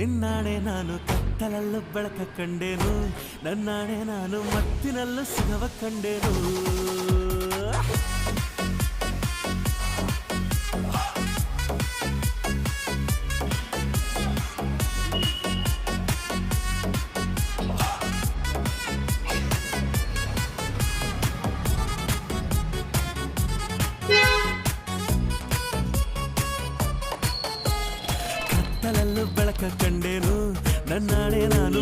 ನಿನ್ನಾಣೆ ನಾನು ಕತ್ತಲಲ್ಲೂ ಬೆಳಕ ಕಂಡೇನು, ನನ್ನಾಣೆ ನಾನು ಮತ್ತಿನಲ್ಲೂ ಸುಖವ ಕಂಡೇನು. ಕತ್ತಲಲ್ಲೂ ಬೆಳಕ ಕಂಡೇನು, ನನ್ನಾಣೆ ನಾನು